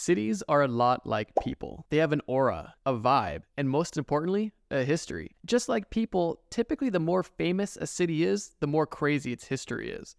Cities are a lot like people. They have an aura, a vibe, and most importantly, a history. Just like people, typically the more famous a city is, the more crazy its history is.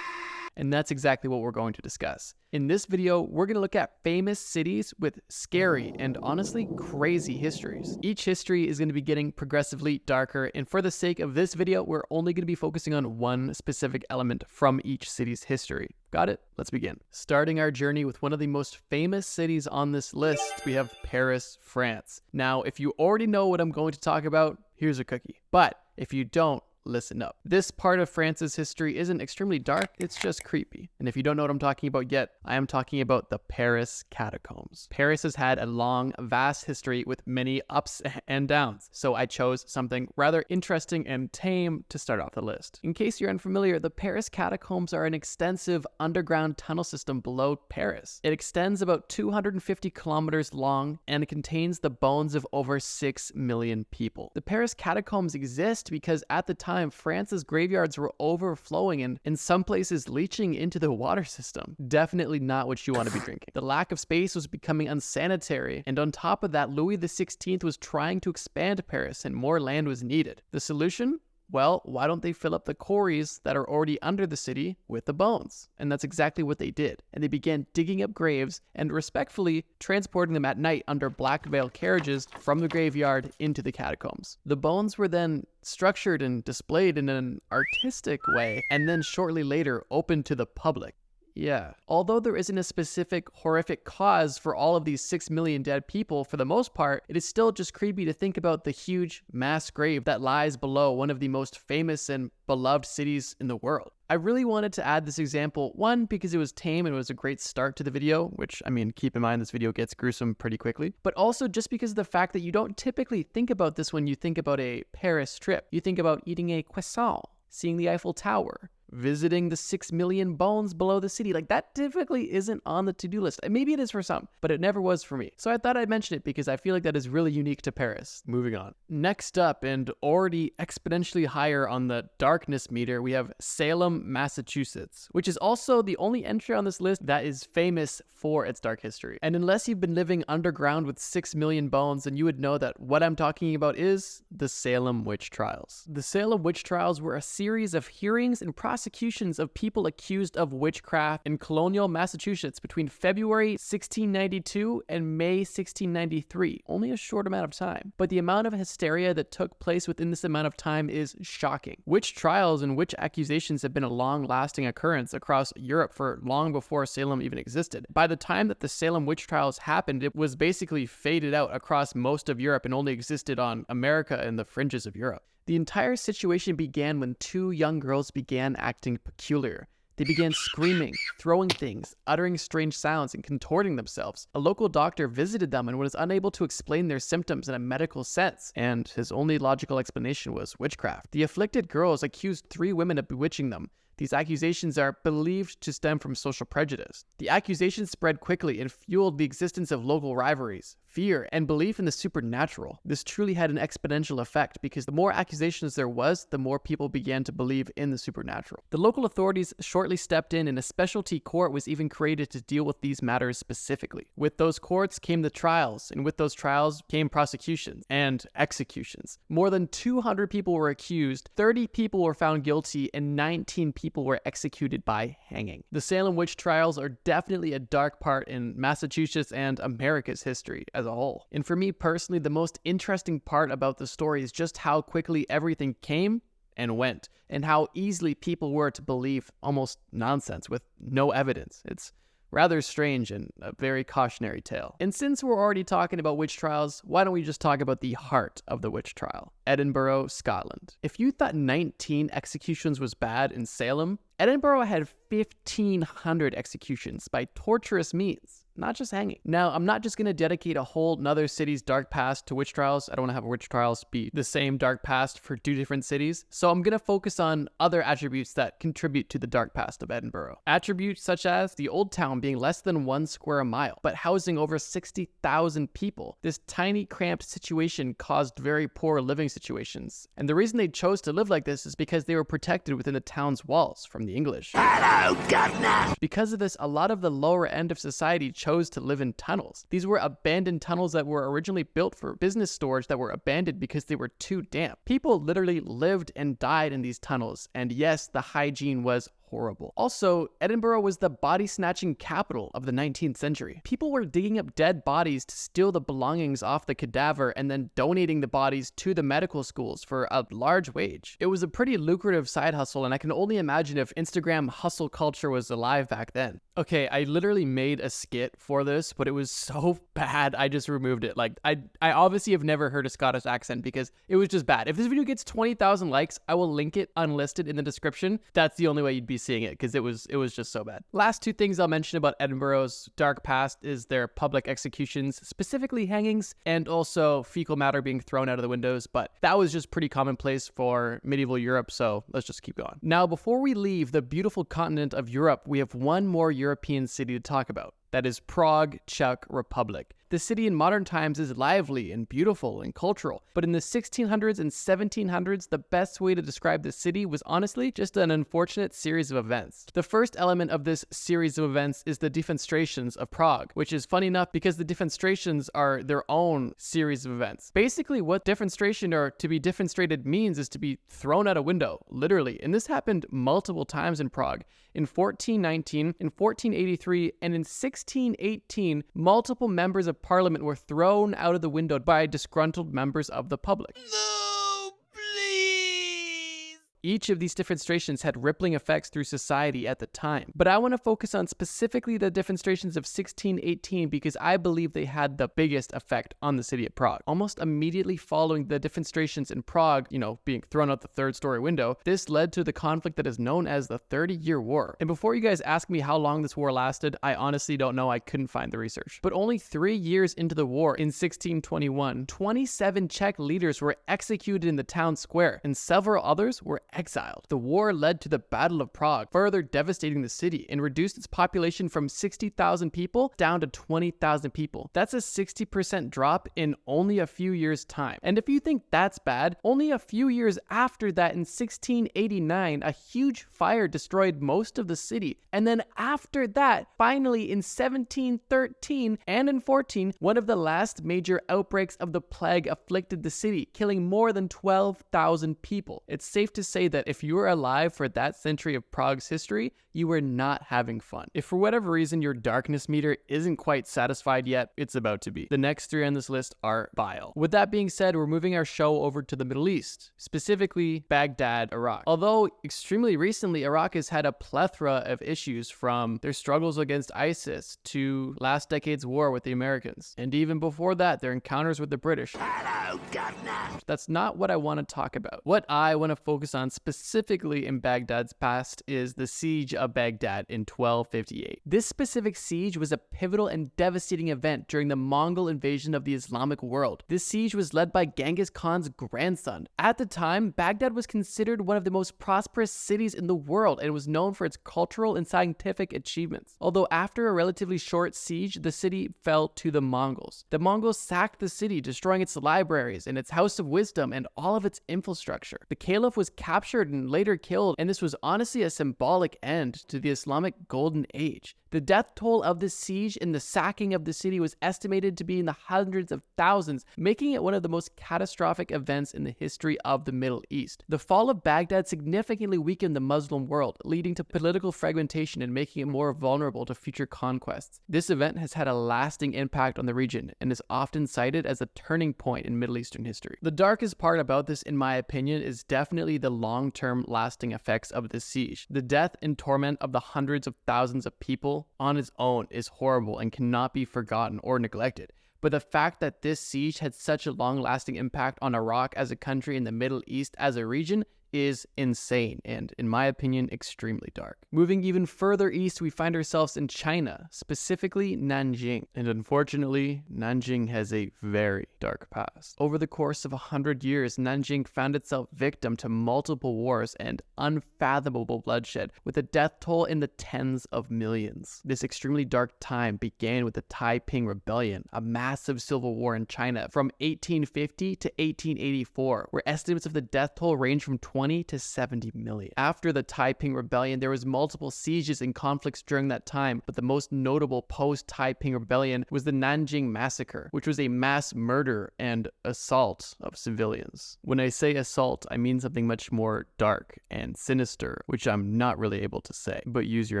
And that's exactly what we're going to discuss. In this video, we're going to look at famous cities with scary and honestly crazy histories. Each history is going to be getting progressively darker, and for the sake of this video, we're only going to be focusing on one specific element from each city's history. Got it? Let's begin. Starting our journey with one of the most famous cities on this list, we have Paris, France. Now, if you already know what I'm going to talk about, here's a cookie. But if you don't, listen up. This part of France's history isn't extremely dark, it's just creepy. And if you don't know what I'm talking about yet, I am talking about the Paris catacombs. Paris has had a long, vast history with many ups and downs, so I chose something rather interesting and tame to start off the list. In case you're unfamiliar, the Paris catacombs are an extensive underground tunnel system below Paris. It extends about 250 kilometers long and it contains the bones of over 6 million people. The Paris catacombs exist because at the time, France's graveyards were overflowing and in some places leaching into the water system. Definitely not what you want to be drinking. The lack of space was becoming unsanitary, and on top of that, Louis XVI was trying to expand Paris and more land was needed. The solution? Well, why don't they fill up the quarries that are already under the city with the bones? And that's exactly what they did. And they began digging up graves and respectfully transporting them at night under black veil carriages from the graveyard into the catacombs. The bones were then structured and displayed in an artistic way, and then shortly later opened to the public. Yeah. Although there isn't a specific horrific cause for all of these 6 million dead people, for the most part, it is still just creepy to think about the huge mass grave that lies below one of the most famous and beloved cities in the world. I really wanted to add this example, one, because it was tame and it was a great start to the video, which, I mean, keep in mind this video gets gruesome pretty quickly, but also just because of the fact that you don't typically think about this when you think about a Paris trip. You think about eating a croissant, seeing the Eiffel Tower, visiting the 6 million bones below the city. Like, that typically isn't on the to-do list. Maybe it is for some, but it never was for me. So I thought I'd mention it because I feel like that is really unique to Paris. Moving on. Next up, and already exponentially higher on the darkness meter, we have Salem, Massachusetts, which is also the only entry on this list that is famous for its dark history. And unless you've been living underground with 6 million bones, then you would know that what I'm talking about is the Salem witch trials. The Salem witch trials were a series of hearings and prosecutions of people accused of witchcraft in colonial Massachusetts between February 1692 and May 1693. Only a short amount of time. But the amount of hysteria that took place within this amount of time is shocking. Witch trials and witch accusations have been a long-lasting occurrence across Europe for long before Salem even existed. By the time that the Salem witch trials happened, it was basically faded out across most of Europe and only existed on America and the fringes of Europe. The entire situation began when two young girls began acting peculiar. They began screaming, throwing things, uttering strange sounds, and contorting themselves. A local doctor visited them and was unable to explain their symptoms in a medical sense, and his only logical explanation was witchcraft. The afflicted girls accused 3 women of bewitching them. These accusations are believed to stem from social prejudice. The accusations spread quickly and fueled the existence of local rivalries, fear, and belief in the supernatural. This truly had an exponential effect because the more accusations there was, the more people began to believe in the supernatural. The local authorities shortly stepped in and a specialty court was even created to deal with these matters specifically. With those courts came the trials, and with those trials came prosecutions and executions. More than 200 people were accused, 30 people were found guilty, and 19 people were executed by hanging. The Salem witch trials are definitely a dark part in Massachusetts and America's history as a whole. And for me personally, the most interesting part about the story is just how quickly everything came and went, and how easily people were to believe almost nonsense with no evidence. It's rather strange and a very cautionary tale. And since we're already talking about witch trials, why don't we just talk about the heart of the witch trial? Edinburgh, Scotland. If you thought 19 executions was bad in Salem, Edinburgh had 1,500 executions by torturous means. not just hanging. Now, I'm not just going to dedicate a whole nother city's dark past to witch trials. I don't want to have witch trials be the same dark past for two different cities. So I'm going to focus on other attributes that contribute to the dark past of Edinburgh. Attributes such as the old town being less than 1 square mile, but housing over 60,000 people. This tiny, cramped situation caused very poor living situations. And the reason they chose to live like this is because they were protected within the town's walls from the English. Hello, governor! Because of this, a lot of the lower end of society chose to live in tunnels. These were abandoned tunnels that were originally built for business storage that were abandoned because they were too damp. People literally lived and died in these tunnels, and yes, the hygiene was horrible. Also, Edinburgh was the body-snatching capital of the 19th century. People were digging up dead bodies to steal the belongings off the cadaver and then donating the bodies to the medical schools for a large wage. It was a pretty lucrative side hustle, and I can only imagine if Instagram hustle culture was alive back then. Okay, I literally made a skit for this, but it was so bad I just removed it. Like, I obviously have never heard a Scottish accent because it was just bad. If this video gets 20,000 likes, I will link it unlisted in the description. That's the only way you'd be seeing it, because it was just so bad. Last two things I'll mention about Edinburgh's dark past is their public executions, specifically hangings, and also fecal matter being thrown out of the windows, but that was just pretty commonplace for medieval Europe, so let's just keep going. Now, before we leave the beautiful continent of Europe, we have one more European city to talk about. That is Prague, Czech Republic. The city in modern times is lively and beautiful and cultural, but in the 1600s and 1700s, the best way to describe the city was honestly just an unfortunate series of events. The first element of this series of events is the defenestrations of Prague, which is funny enough because the defenestrations are their own series of events. Basically, what defenestration or to be defenestrated means is to be thrown out a window, literally, and this happened multiple times in Prague. In 1419, in 1483, and in 1618, multiple members of parliament were thrown out of the window by disgruntled members of the public. No, please! Each of these defenestrations had rippling effects through society at the time, but I want to focus on specifically the defenestrations of 1618 because I believe they had the biggest effect on the city of Prague. Almost immediately following the defenestrations in Prague, being thrown out the third-story window, this led to the conflict that is known as the 30-Year War. And before you guys ask me how long this war lasted, I honestly don't know. I couldn't find the research. But only 3 years into the war, in 1621, 27 Czech leaders were executed in the town square, and several others were exiled. The war led to the Battle of Prague, further devastating the city and reduced its population from 60,000 people down to 20,000 people. That's a 60% drop in only a few years' time. And if you think that's bad, only a few years after that, in 1689, a huge fire destroyed most of the city. And then after that, finally in 1713 and in 14, one of the last major outbreaks of the plague afflicted the city, killing more than 12,000 people. It's safe to say that if you were alive for that century of Prague's history, you were not having fun. If for whatever reason your darkness meter isn't quite satisfied yet, it's about to be. The next three on this list are vile. With that being said, we're moving our show over to the Middle East, specifically Baghdad, Iraq. Although extremely recently, Iraq has had a plethora of issues, from their struggles against ISIS to last decade's war with the Americans, and even before that, their encounters with the British. Hello, governor. That's not what I want to talk about. What I want to focus on specifically in Baghdad's past is the siege of Baghdad in 1258. This specific siege was a pivotal and devastating event during the Mongol invasion of the Islamic world. This siege was led by Genghis Khan's grandson. At the time, Baghdad was considered one of the most prosperous cities in the world and was known for its cultural and scientific achievements. Although after a relatively short siege, the city fell to the Mongols. The Mongols sacked the city, destroying its libraries and its House of Wisdom and all of its infrastructure. The caliph was captured and later killed, and this was honestly a symbolic end to the Islamic Golden Age. The death toll of the siege and the sacking of the city was estimated to be in the hundreds of thousands, making it one of the most catastrophic events in the history of the Middle East. The fall of Baghdad significantly weakened the Muslim world, leading to political fragmentation and making it more vulnerable to future conquests. This event has had a lasting impact on the region and is often cited as a turning point in Middle Eastern history. The darkest part about this, in my opinion, is definitely the long-term lasting effects of this siege. The death and torment of the hundreds of thousands of people on its own is horrible and cannot be forgotten or neglected. But the fact that this siege had such a long-lasting impact on Iraq as a country and the Middle East as a region is insane and, in my opinion, extremely dark. Moving even further east, we find ourselves in China, specifically Nanjing. And unfortunately, Nanjing has a very dark past. Over the course of 100 years, Nanjing found itself victim to multiple wars and unfathomable bloodshed, with a death toll in the tens of millions. This extremely dark time began with the Taiping Rebellion, a massive civil war in China from 1850 to 1884, where estimates of the death toll range from 20 20 to 70 million. After the Taiping Rebellion, there was multiple sieges and conflicts during that time, but the most notable post-Taiping Rebellion was the Nanjing Massacre, which was a mass murder and assault of civilians. When I say assault, I mean something much more dark and sinister, which I'm not really able to say, but use your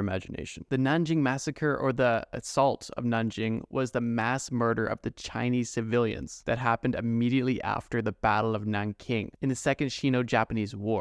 imagination. The Nanjing Massacre, or the assault of Nanjing, was the mass murder of the Chinese civilians that happened immediately after the Battle of Nanking in the Second Sino-Japanese War.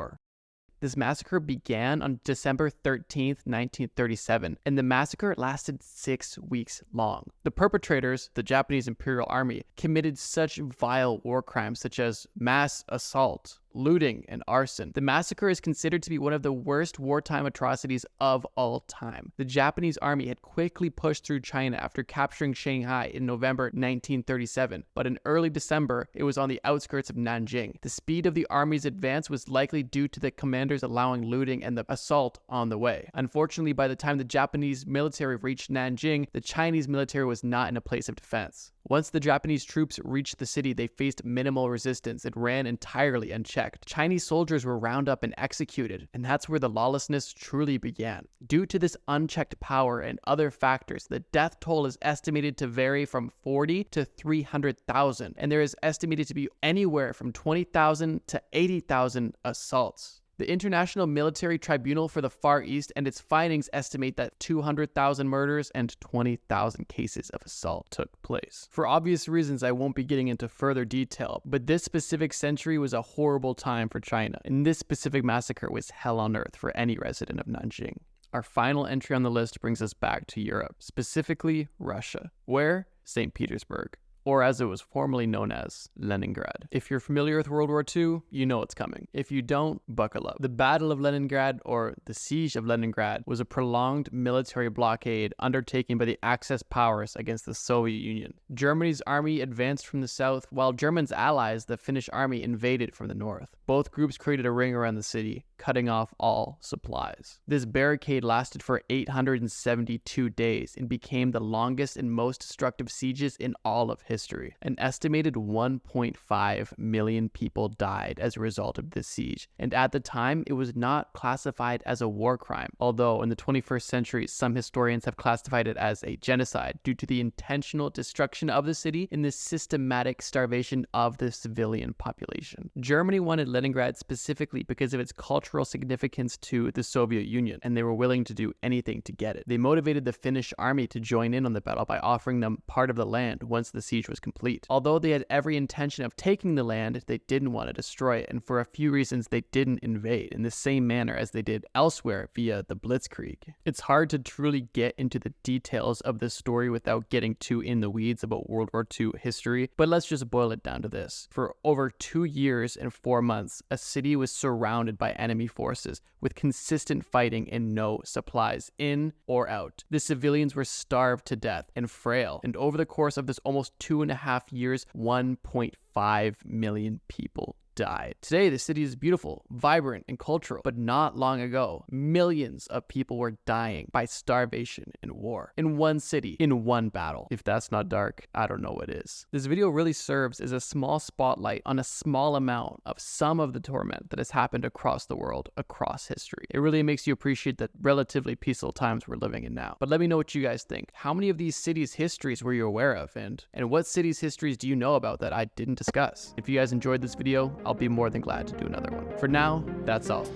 This massacre began on December 13th, 1937, and the massacre lasted 6 weeks long. The perpetrators, the Japanese Imperial Army, committed such vile war crimes such as mass assault, looting, and arson. The massacre is considered to be one of the worst wartime atrocities of all time. The Japanese army had quickly pushed through China after capturing Shanghai in November 1937, but in early December, it was on the outskirts of Nanjing. The speed of the army's advance was likely due to the commanders allowing looting and the assault on the way. Unfortunately, by the time the Japanese military reached Nanjing, the Chinese military was not in a place of defense. Once the Japanese troops reached the city, they faced minimal resistance and ran entirely unchecked. Chinese soldiers were rounded up and executed, and that's where the lawlessness truly began. Due to this unchecked power and other factors, the death toll is estimated to vary from 40 to 300,000, and there is estimated to be anywhere from 20,000 to 80,000 assaults. The International Military Tribunal for the Far East and its findings estimate that 200,000 murders and 20,000 cases of assault took place. For obvious reasons, I won't be getting into further detail, but this specific century was a horrible time for China, and this specific massacre was hell on earth for any resident of Nanjing. Our final entry on the list brings us back to Europe, specifically Russia. Where? St. Petersburg, or as it was formerly known as, Leningrad. If you're familiar with World War II, you know it's coming. If you don't, buckle up. The Battle of Leningrad, or the Siege of Leningrad, was a prolonged military blockade undertaken by the Axis powers against the Soviet Union. Germany's army advanced from the south, while Germany's allies, the Finnish army, invaded from the north. Both groups created a ring around the city, cutting off all supplies. This barricade lasted for 872 days and became the longest and most destructive sieges in all of history. An estimated 1.5 million people died as a result of this siege, and at the time, it was not classified as a war crime, although in the 21st century, some historians have classified it as a genocide due to the intentional destruction of the city and the systematic starvation of the civilian population. Germany wanted Leningrad specifically because of its cultural significance to the Soviet Union, and they were willing to do anything to get it. They motivated the Finnish army to join in on the battle by offering them part of the land once the siege was complete. Although they had every intention of taking the land, they didn't want to destroy it, and for a few reasons they didn't invade in the same manner as they did elsewhere via the Blitzkrieg. It's hard to truly get into the details of this story without getting too in the weeds about World War II history, but let's just boil it down to this. For over 2 years and 4 months, a city was surrounded by enemy forces with consistent fighting and no supplies in or out. The civilians were starved to death and frail, and over the course of this almost 2.5 years, 1.5 million people died. Today, the city is beautiful, vibrant, and cultural, but not long ago, millions of people were dying by starvation and war in one city, in one battle. If that's not dark, I don't know what is. This video really serves as a small spotlight on a small amount of some of the torment that has happened across the world, across history. It really makes you appreciate the relatively peaceful times we're living in now. But let me know what you guys think. How many of these cities' histories were you aware of? And what cities' histories do you know about that I didn't discuss? If you guys enjoyed this video, I'll be more than glad to do another one. For now, that's all.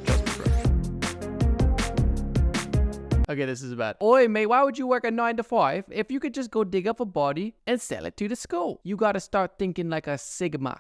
Okay, this is bad. Oi, mate, why would you work a 9 to 5 if you could just go dig up a body and sell it to the school? You gotta start thinking like a Sigma.